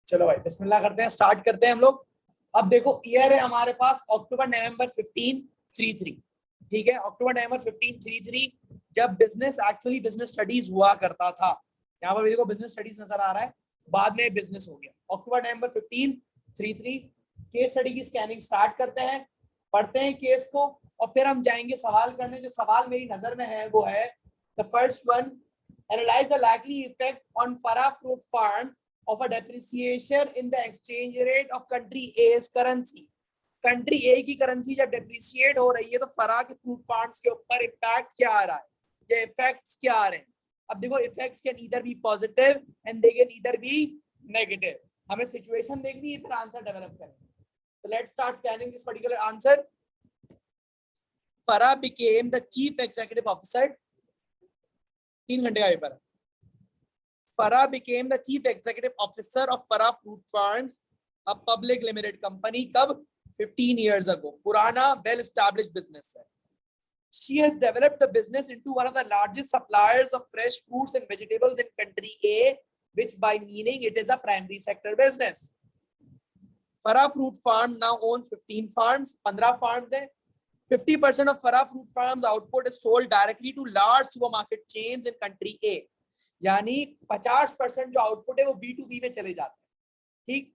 चलो भाई बिस्मिल्लाह करते हैं, स्टार्ट करते हैं हम लोग। अब देखो ईयर है हमारे पास अक्टूबर नवंबर 1533। ठीक है, अक्टूबर नवंबर 1533 जब बिजनेस स्टडीज हुआ करता था। यहाँ पर देखो बिजनेस स्टडीज नजर आ रहा है, बाद में बिजनेस हो गया। अक्टूबर नवंबर 1533 केस स्टडी की स्कैनिंग स्टार्ट करते हैं, पढ़ते हैं केस को और फिर हम जाएंगे सवाल करने। जो सवाल मेरी नजर में है वो है the first one, analyze the likely effect on Farah fruit farm of a depreciation in the exchange rate of country A's currency। Country A की करेंसी जब डेप्रिशिएट हो रही है तो फरा के फ्रूट फार्म्स के ऊपर इम्पैक्ट क्या आ रहा है, ये इफेक्ट्स क्या आ रहे हैं। अब देखो effects can either be positive and they can either be negative. हमें सिचुएशन देखनी है फिर आंसर डेवलप करें। तो let's start scanning this particular answer. Farah became the chief executive officer, 3 घंटे का पेपर है। Farah became the chief executive officer of Farah Fruit Farms, a public limited company. कब? 15 years ago. पुराना well established business है. She has developed the business into one of the largest suppliers of fresh fruits and vegetables in country A, which by meaning it is a primary sector business. Farah Fruit Farm now owns 15 farms. 15 farms है. 50% of Farah Fruit Farms output is sold directly to large supermarket chains in country A. यानी 50% जो output है वो B2B में चले जाते हैं। ठीक,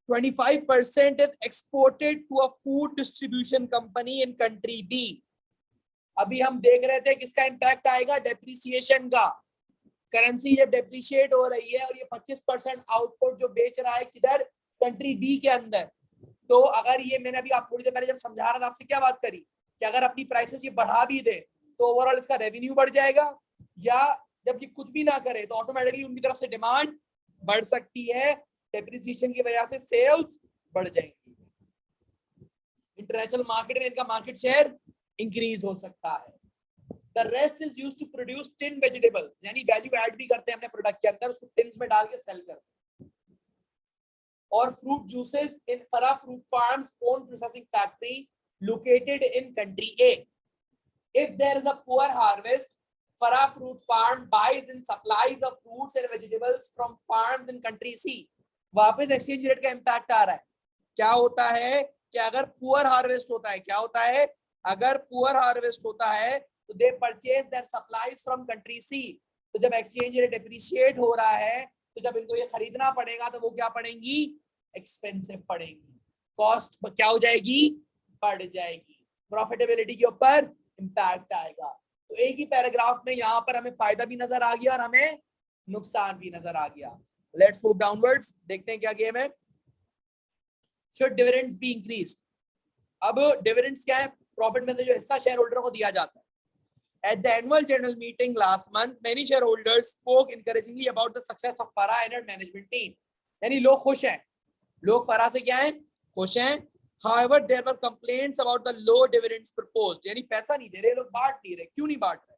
25% is exported to a food distribution company in country B. अभी हम देख रहे थे किसका इंपैक्ट आएगा, डेप्रिसिएशन का। करेंसी जब डेप्रिशिएट हो रही है और ये 25% आउटपुट जो बेच रहा है किधर, कंट्री बी के अंदर। तो अगर ये मैंने अभी आप थोड़ी देर पहले जब समझा रहा था आपसे क्या बात करी कि अगर अपनी प्राइसेस ये बढ़ा भी दे तो ओवरऑल इसका रेवेन्यू बढ़ जाएगा, या जब ये कुछ भी ना करे तो ऑटोमेटिकली उनकी तरफ से डिमांड बढ़ सकती है। डेप्रिसिएशन की वजह से सेल्स बढ़ जाएंगी, इंटरनेशनल मार्केट में इनका मार्केट शेयर इंक्रीज हो सकता है। The rest is used to produce tin vegetables, यानी वैल्यू ऐड भी करते हैं अपने प्रोडक्ट के अंदर, उसको टिन्स में डाल के सेल करते हैं। और fruit juices in Farah Fruit Farms own processing factory located in country A. If there is a poor harvest, Farah Fruit Farm buys and supplies of fruits and vegetables from farms in country C। वापस exchange rate का impact आ रहा है। क्या होता है कि अगर poor harvest होता है, क्या होता है, अगर पुअर हार्वेस्ट होता है तो they purchase their supplies from country C. तो जब एक्सचेंज रेट डिप्रिशिएट हो रहा है तो जब इनको ये खरीदना पड़ेगा तो वो क्या पड़ेंगी, एक्सपेंसिव पड़ेंगी, कॉस्ट क्या हो जाएगी, बढ़ जाएगी, प्रॉफिटेबिलिटी के ऊपर इंपैक्ट आएगा। तो एक ही पैराग्राफ में यहाँ पर हमें फायदा भी नजर आ गया और हमें नुकसान भी नजर आ गया। लेट्स मूव डाउनवर्ड्स, देखते हैं क्या गेम है। Should dividends be increased. अब डिविडेंड्स क्या है, प्रॉफिट में से जो हिस्सा शेयर होल्डर को दिया जाता है। At the annual general meeting last month many shareholders spoke encouragingly about the success of Farah and her management team. यानी लोग खुश हैं, लोग फरा से क्या है, खुश हैं। However, there were complaints about the low dividends proposed. यानी पैसा नहीं दे रहे लोग, बांट नहीं रहे, क्यों नहीं बांट रहे।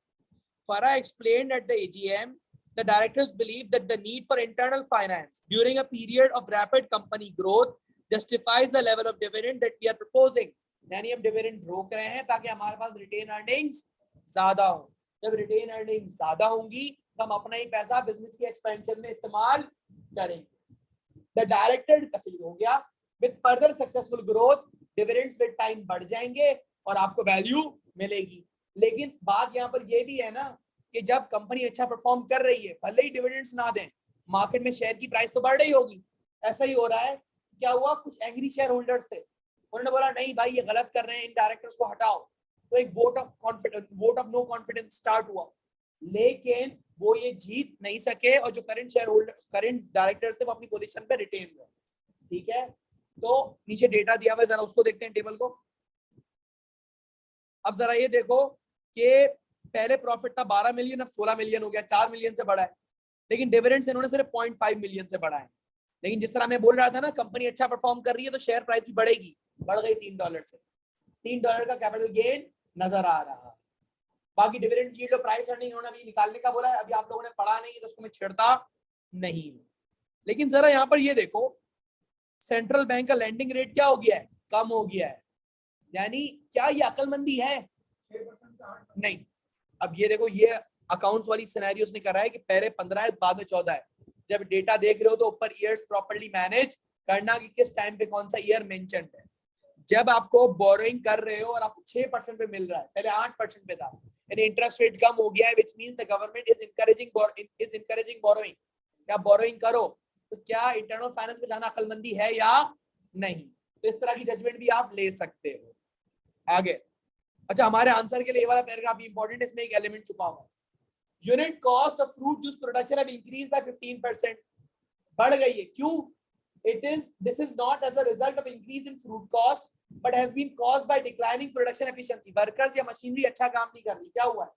Farah explained at the AGM, the directors believe that the need for internal finance during a period of rapid company growth justifies the level of dividend that we are proposing। यानी हम डिविडेंड रोक रहे हैं ताकि हमारे पास retain earnings ज्यादा हो। जब रिटेन अर्निंग्स ज्यादा होंगी तो हम अपना ही पैसा बिजनेस के एक्सपेंशन में इस्तेमाल करेंगे। द डायरेक्टर हो गया, with further successful growth dividends with time बढ़ जाएंगे और आपको वैल्यू मिलेगी। लेकिन बात यहाँ पर ये भी है ना कि जब कंपनी अच्छा परफॉर्म कर रही है, भले ही डिविडेंड्स ना दें, मार्केट में शेयर की प्राइस तो बढ़ रही होगी। ऐसा ही हो रहा है। क्या हुआ, कुछ एंग्री शेयर होल्डर्स थे, उन्होंने बोला नहीं भाई ये गलत कर रहे हैं, इन डायरेक्टर्स को हटाओ। तो एक vote of no confidence start हुआ, लेकिन वो ये जीत नहीं सके और जो करंट डायरेक्टर्स थे वो अपनी पोजीशन पे रिटेन हुए। ठीक है, तो नीचे डेटा दिया हुआ है, जरा उसको देखते हैं टेबल को। अब जरा ये देखो कि पहले प्रॉफिट था 12 मिलियन, अब 16 मिलियन हो गया, 4 मिलियन से बढ़ा है। लेकिन डिविडेंड्स इन्होंने सिर्फ 0.5 मिलियन से बढ़ा है। लेकिन जिस तरह मैं बोल रहा था ना, कंपनी अच्छा परफॉर्म कर रही है तो शेयर प्राइस भी बढ़ेगी, बढ़ गई $3 से। $3 का कैपिटल गेन नजर आ रहा है। बाकी डिविडेंड की जो प्राइस अर्निंग इन्होंने अभी निकालने का बोला है, अभी आप लोगों ने पढ़ा नहीं तो उसको मैं छेड़ता नहीं। लेकिन जरा यहाँ पर ये देखो, सेंट्रल बैंक का लैंडिंग रेट क्या हो गया है, कम हो गया है। यानी क्या ये अकलमंदी है, 6% नहीं। अब ये देखो, ये अकाउंट्स वाली सिनेरियोस ने करा है कि पहले 15 है बाद में 14 है। जब डेटा देख रहे हो तो ऊपर ईयर्स प्रॉपर्ली मैनेज करना कि किस टाइम पे कौन सा ईयर मेंशन्ड है। जब आपको बोरोइंग कर रहे हो और आपको 6% पे मिल रहा है, पहले 8% पे था, यानी इंटरेस्ट रेट कम हो गया है, which means the government is encouraging borrowing. क्या बोरोइंग करो, तो क्या इंटरनल फाइनेंस में जाना अक्लमंदी है या नहीं? तो इस तरह की जजमेंट भी आप ले सकते हो। आगे, अच्छा हमारे आंसर के लिए ये वाला पैराग्राफ भी इंपॉर्टेंट है, इसमें एक एलिमेंट छुपा हुआ है। Unit cost of fruit juice production have increased by 15%, बढ़ गई है। क्यों? This is not as a result of increase in fruit cost but has been caused by declining production efficiency. Workers या मशीनरी अच्छा काम नहीं कर रही। क्या हुआ है?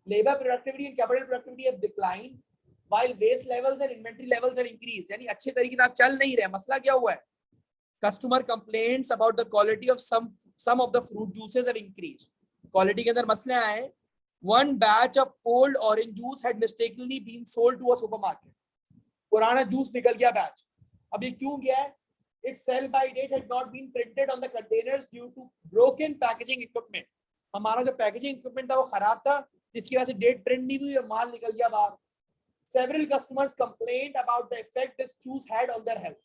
Labour productivity and capital productivity have declined while waste levels and inventory levels have increased. यानी अच्छे तरीके से आप चल नहीं रहे। मसला क्या हुआ है? Customer complaints about the quality of some of the fruit juices have increased. Quality के अंदर मसले आए। One batch of old orange juice had mistakenly been sold to a supermarket. पुराना जूस निकल गया बैच। अब ये क्यों गया है? Its sell by date had not been printed on the containers due to broken packaging equipment. हमारा जो पैकेजिंग इक्विपमेंट था वो खराब था, जिसकी वजह से डेट प्रिंट नहीं हुई और माल निकल गया बाहर। Several customers complained about the effect this juice had on their health.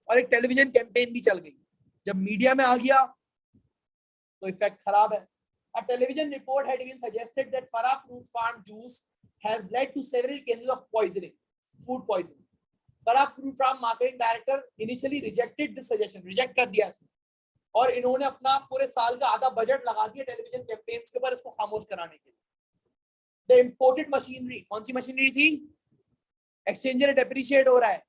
और एक टेलीविजन कैंपेन भी चल गई। जब मीडिया में आ गया तो इफेक्ट खराब है। A television report had even suggested that Farah fruit farm juice has led to several cases of poisoning, food poisoning. Farah fruit farm marketing director initially rejected this suggestion, reject कर दिया इसने, और इन्होंने अपना पूरे साल का आधा बजट लगा दिया टेलीविजन कैंपेन्स के ऊपर इसको खामोश कराने के लिए। The imported machinery, कौन सी मशीनरी थी? एक्सचेंज रेट डेप्रिशिएट हो रहा है।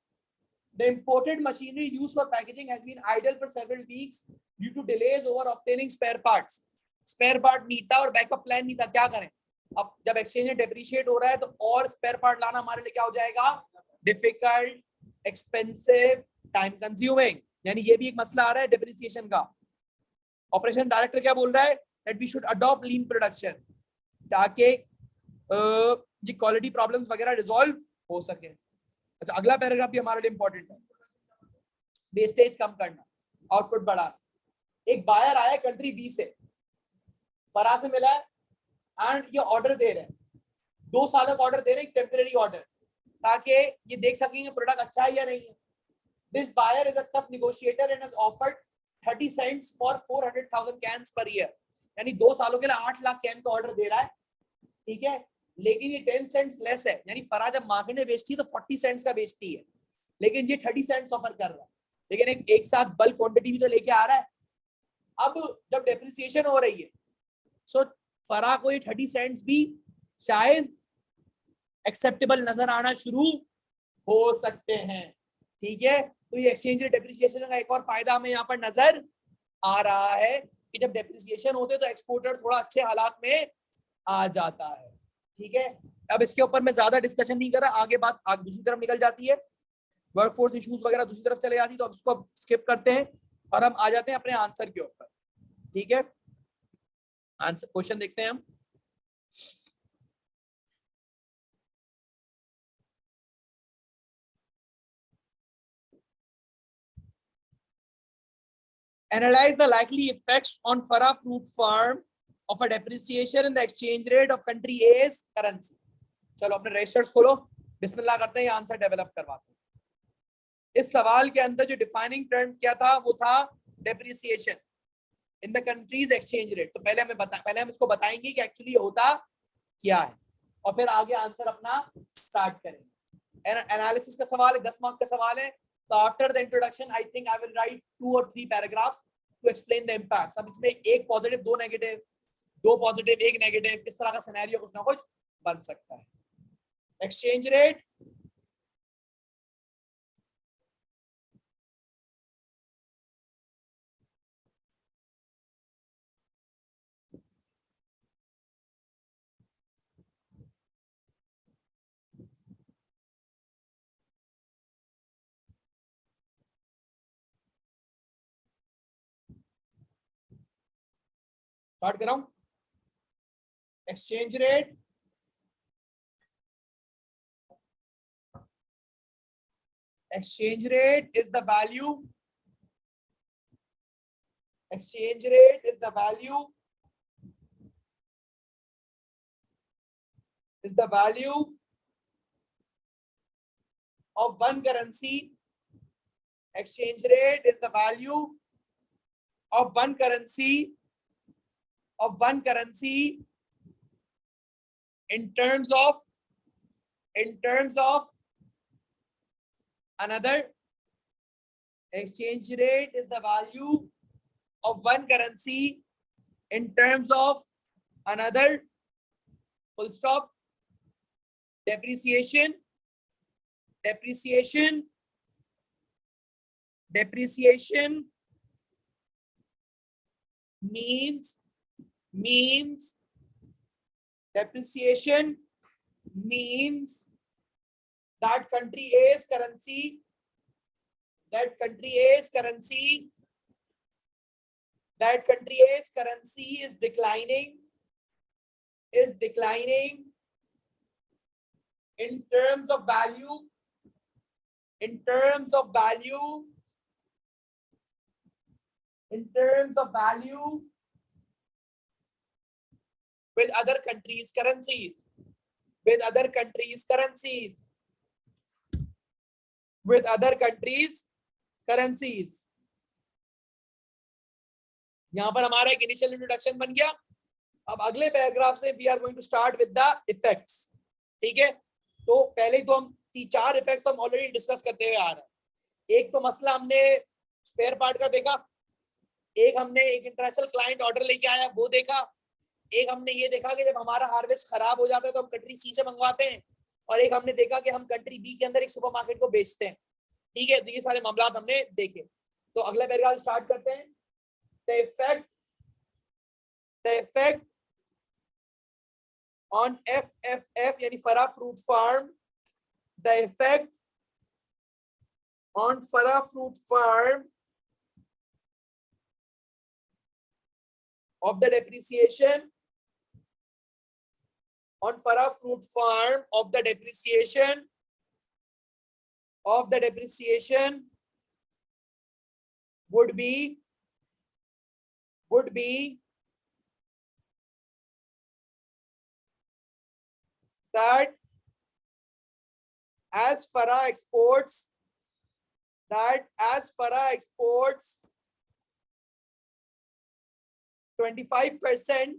The imported machinery used for packaging has been idle for several weeks due to delays over obtaining spare parts. Spare part नहीं था और बैकअप प्लान नहीं था। क्या करें? अब जब एक्सचेंज रेट डेप्रिशिएट हो रहा है तो और स्पेयर पार्ट लाना हमारे लिए क्या हो जाएगा? Difficult, expensive, time consuming. यानी ये भी एक मसला आ रहा है डेप्रिसिएशन का। ऑपरेशन डायरेक्टर क्या बोल रहा है? That we should adopt lean production, ताकि ये क्वालिटी प्रॉब्लम्स वगैरह रिजॉल्व हो सके। अच्छा, अगला पैराग्राफ भी हमारे लिए इंपॉर्टेंट है। वेस्टेज कम करना, आउटपुट बढ़ाना। एक बायर आया कंट्री बी से, फरा से मिला है एंड ये ऑर्डर दे रहे हैं, 2 सालों का ऑर्डर दे रहे हैं, टेम्परेरी ऑर्डर, ताकि ये देख सकेंगे प्रोडक्ट अच्छा है या नहीं है। This buyer is a tough negotiator and has offered 30 cents for 400,000 cans per year. यानी 2 सालों के लिए 8 लाख कैन का ऑर्डर दे रहा है, ठीक है, लेकिन ये 10 सेंट्स लेस है। यानी फरा जब मार्केट में बेचती है तो 40 सेंट्स का बेचती है, लेकिन ये 30 सेंट्स ऑफर कर रहा है, लेकिन एक साथ बल्क क्वांटिटी भी तो लेके आ रहा है। अब जब डेप्रिसिएशन हो रही है सो फरा को ये 30 सेंट्स भी शायद एक्सेप्टेबल नजर आना शुरू हो सकते हैं, ठीक है। तो ये एक्सचेंज रेट डेप्रिसिएशन का एक और फायदा हमें यहाँ पर नजर आ रहा है कि जब डेप्रिसिएशन होते तो एक्सपोर्टर थोड़ा अच्छे हालात में आ जाता है, ठीक है। अब इसके ऊपर मैं ज्यादा डिस्कशन नहीं कर रहा, आगे बात आगे दूसरी तरफ निकल जाती है, वर्कफोर्स इश्यूज वगैरह दूसरी तरफ चले जाती है, तो अब इसको स्किप करते हैं और हम आ जाते हैं अपने आंसर के ऊपर, ठीक है। आंसर क्वेश्चन देखते हैं हम। Analyze the likely effects on Farah fruit farm of a depreciation in the exchange rate of country A's currency. चलो अपने रजिस्टर्स खोलो, बिस्मिल्लाह करते हैं, आंसर डेवलप करवाते हैं। इस सवाल के अंदर जो डिफाइनिंग टर्म क्या था वो था depreciation in the countries exchange rate. तो पहले हम इसको बताएंगे कि एक्चुअली होता क्या है और फिर आगे आंसर अपना स्टार्ट करेंगे। एनालिसिस का सवाल है, 10 मार्क का सवाल है। So after the introduction, I think I will write 2 or 3 paragraphs to explain the impacts. अब इसमें एक पॉजिटिव, 2 नेगेटिव, 2 पॉजिटिव, 1 नेगेटिव, इस तरह का सिनेरियो कुछ ना कुछ बन सकता है। एक्सचेंज रेट स्टार्ट कर रहा हूं। Exchange rate is the value, exchange rate is the value, of one currency. Exchange rate is the value of one currency in terms of another. Exchange rate is the value of one currency in terms of another. Full stop. Depreciation means depreciation means that country A's currency is declining in terms of value with other countries' currencies. यहां पर हमारा एक initial introduction बन गया। अब अगले paragraph से we are going to start with the effects. ठीक है, तो पहले तो हम 4 इफेक्ट्स तो हम ऑलरेडी डिस्कस करते हुए आ रहे हैं। एक तो मसला हमने स्पेयर पार्ट का देखा, एक हमने एक इंटरनेशनल क्लाइंट ऑर्डर लेके आया वो देखा, एक हमने ये देखा कि जब हमारा हार्वेस्ट खराब हो जाता है तो हम कंट्री सी से मंगवाते हैं, और एक हमने देखा कि हम कंट्री बी के अंदर एक सुपरमार्केट को बेचते हैं। ठीक है, तो ये सारे मामला हमने देखे। तो अगला पैराग्राफ स्टार्ट करते हैं। The effect on FFF यानी Farah fruit Farm, the effect on Farah fruit farm of the depreciation on fara fruit farm of the depreciation would be that as fara exports 25%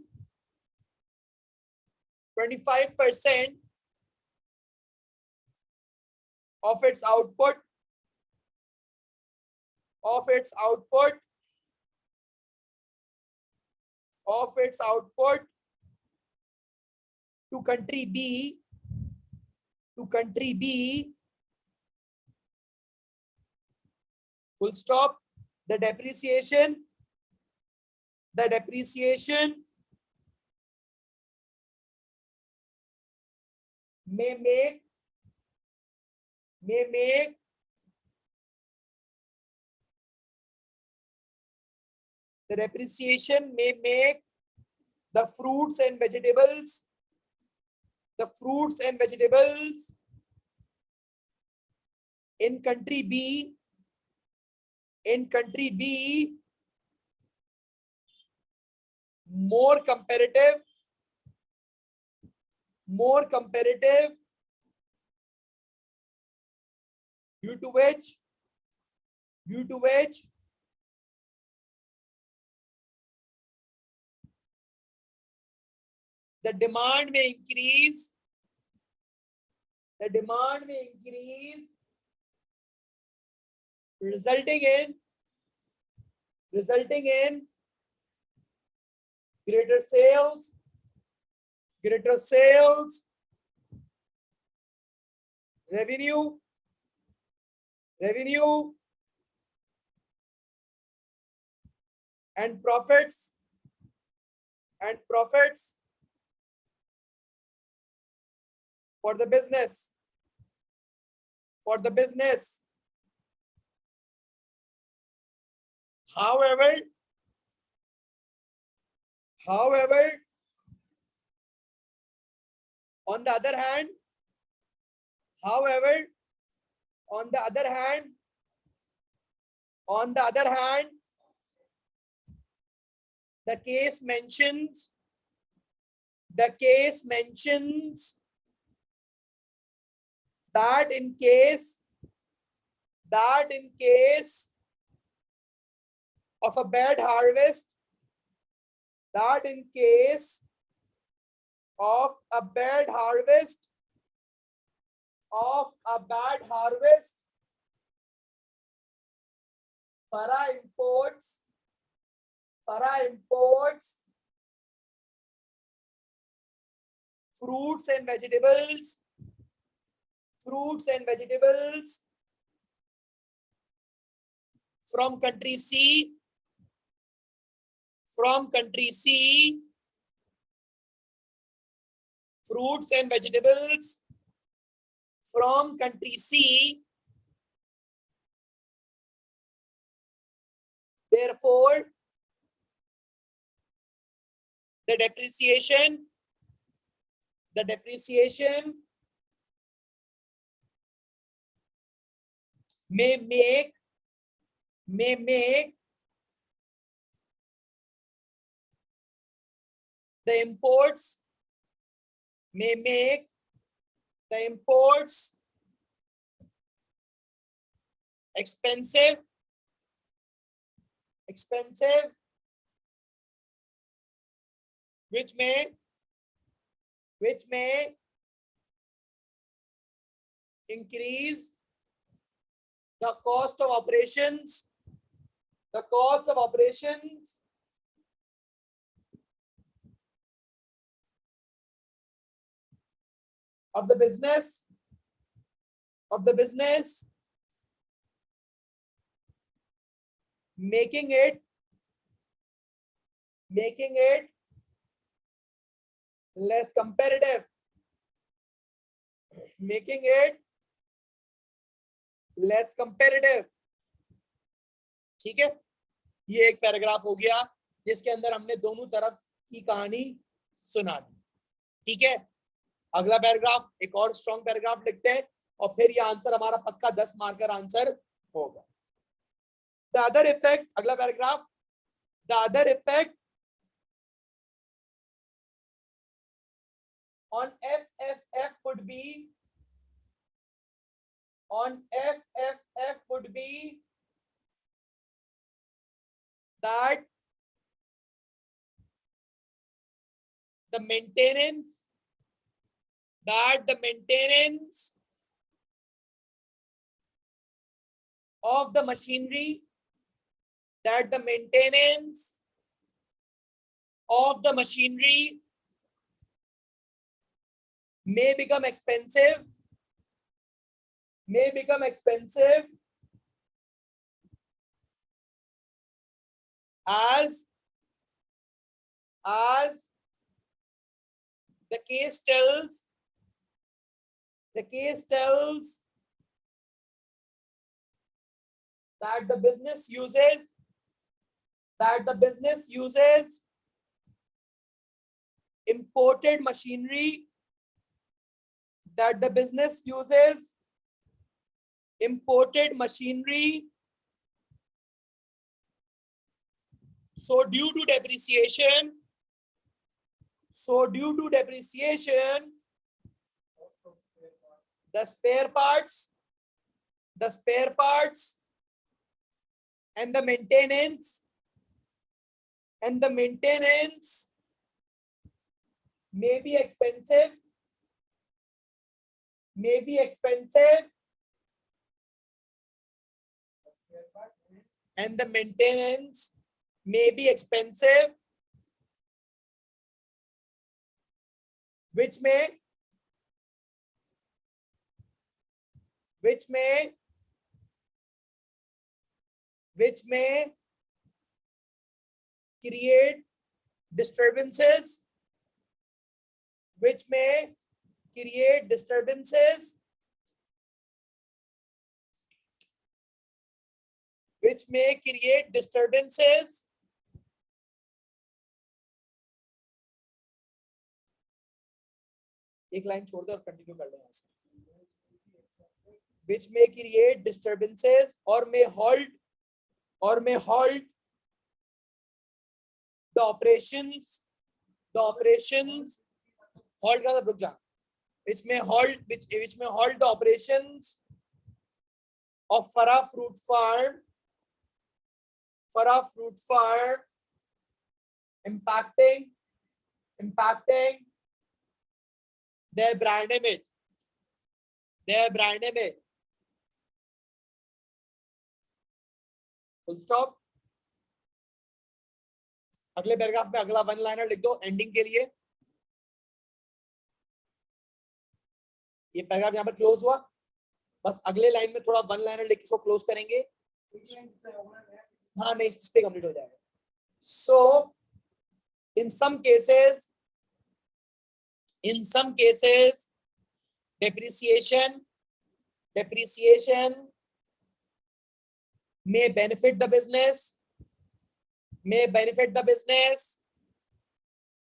of its output to country B, full stop. The depreciation may make the fruits and vegetables in country B more competitive due to which the demand may increase resulting in greater sales, revenue and profits for the business. However, on the other hand, the case mentions that in case that in case of a bad harvest, that in case of a bad harvest, Farah imports fruits and vegetables from country C, fruits and vegetables from country C. Therefore, the depreciation may make the imports expensive, which may increase the cost of operations of the business, making it less competitive, ठीक है। ये एक paragraph हो गया जिसके अंदर हमने दोनों तरफ की कहानी सुना दी, ठीक है। अगला पैराग्राफ, एक और स्ट्रॉन्ग पैराग्राफ लिखते हैं और फिर ये आंसर हमारा पक्का 10 मार्कर आंसर होगा। द अदर इफेक्ट, अगला paragraph, the other effect on FFF would be that the maintenance of the machinery, may become expensive as the case tells that the business uses imported machinery, so due to depreciation the spare parts and the maintenance may be expensive and the maintenance may be expensive, which may create disturbances एक line छोड़ दे और continue कर ले यहाँ से, which may create disturbances or may halt the operations halt का रुक जा, which may halt the operations of Farah Fruit Farm impacting their brand image. Full stop. अगले पैराग्राफ में अगला वन लाइनर लिख दो एंडिंग के लिए. ये पैराग्राफ यहाँ पर क्लोज हुआ. बस अगले लाइन में थोड़ा वन लाइनर लिख के इसको क्लोज करेंगे. हाँ नहीं, इस पे कंप्लीट हो जाएगा. So in some cases depreciation may benefit the business,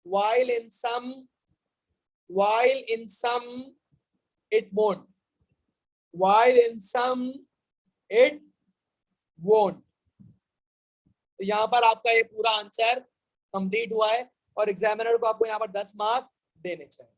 while in some it won't. तो यहाँ पर आपका ये पूरा आंसर कंप्लीट हुआ है और एग्जामिनर को आपको यहाँ पर 10 मार्क देने चाहिए.